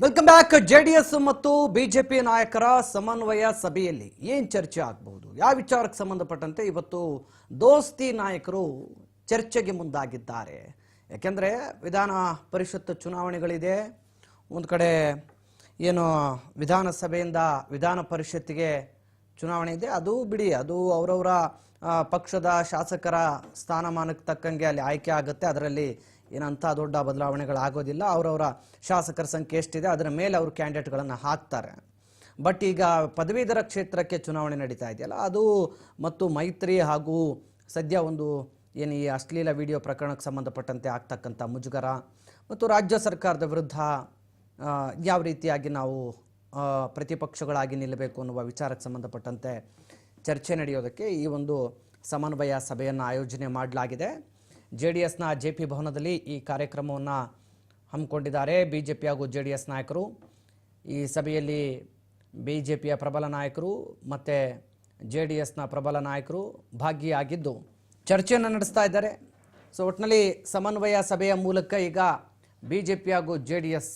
Welcome back. JDS ಮತ್ತು BJP ನಾಯಕರ ಸಮನ್ವಯ ಸಭೆಯಲ್ಲಿ ಏನು ಚರ್ಚೆ ಆಗಬಹುದು, ಯಾವ ವಿಚಾರಕ್ಕೆ ಸಂಬಂಧಪಟ್ಟಂತೆ ಇವತ್ತು ದೋಸ್ತಿ ನಾಯಕರು ಚರ್ಚೆಗೆ ಮುಂದಾಗಿದ್ದಾರೆ. ಯಾಕೆಂದರೆ ವಿಧಾನ ಪರಿಷತ್ ಚುನಾವಣೆಗಳಿದೆ. ಒಂದು ಕಡೆ ಏನು ವಿಧಾನಸಭೆಯಿಂದ ವಿಧಾನ ಪರಿಷತ್ತಿಗೆ ಚುನಾವಣೆ ಇದೆ, ಅದು ಬಿಡಿ, ಅದು ಅವರವರ ಪಕ್ಷದ ಶಾಸಕರ ಸ್ಥಾನಮಾನಕ್ಕೆ ತಕ್ಕಂಗೆ ಅಲ್ಲಿ ಆಯ್ಕೆ ಆಗುತ್ತೆ. ಅದರಲ್ಲಿ ಏನಂತ ದೊಡ್ಡ ಬದಲಾವಣೆಗಳಾಗೋದಿಲ್ಲ. ಅವರವರ ಶಾಸಕರ ಸಂಖ್ಯೆ ಎಷ್ಟಿದೆ ಅದರ ಮೇಲೆ ಅವರು ಕ್ಯಾಂಡಿಡೇಟ್ಗಳನ್ನು ಹಾಕ್ತಾರೆ. ಬಟ್ ಈಗ ಪದವೀಧರ ಕ್ಷೇತ್ರಕ್ಕೆ ಚುನಾವಣೆ ನಡೀತಾ ಇದೆಯಲ್ಲ, ಅದು ಮತ್ತು ಮೈತ್ರಿ ಹಾಗೂ ಸದ್ಯ ಒಂದು ಏನು ಈ ಅಶ್ಲೀಲ ವಿಡಿಯೋ ಪ್ರಕರಣಕ್ಕೆ ಸಂಬಂಧಪಟ್ಟಂತೆ ಆಗ್ತಕ್ಕಂಥ ಮುಜುಗರ ಮತ್ತು ರಾಜ್ಯ ಸರ್ಕಾರದ ವಿರುದ್ಧ ಯಾವ ರೀತಿಯಾಗಿ ನಾವು ಪ್ರತಿಪಕ್ಷಗಳಾಗಿ ನಿಲ್ಲಬೇಕು ಅನ್ನುವ ವಿಚಾರಕ್ಕೆ ಸಂಬಂಧಪಟ್ಟಂತೆ ಚರ್ಚೆ ನಡೆಯೋದಕ್ಕೆ ಈ ಒಂದು ಸಮನ್ವಯ ಸಭೆಯನ್ನು ಆಯೋಜನೆ ಮಾಡಲಾಗಿದೆ. JDSನ JP ಭವನದಲ್ಲಿ ಈ ಕಾರ್ಯಕ್ರಮವನ್ನು ಹಮ್ಮಿಕೊಂಡಿದ್ದಾರೆ BJP ಹಾಗೂ JDS ನಾಯಕರು. ಈ ಸಭೆಯಲ್ಲಿ BJPಯ ಪ್ರಬಲ ನಾಯಕರು ಮತ್ತು JDSನ ಪ್ರಬಲ ನಾಯಕರು ಭಾಗಿಯಾಗಿದ್ದು ಚರ್ಚೆಯನ್ನು ನಡೆಸ್ತಾ ಇದ್ದಾರೆ. ಸೊ ಒಟ್ಟಿನಲ್ಲಿ ಸಮನ್ವಯ ಸಭೆಯ ಮೂಲಕ ಈಗ BJP ಹಾಗೂ JDS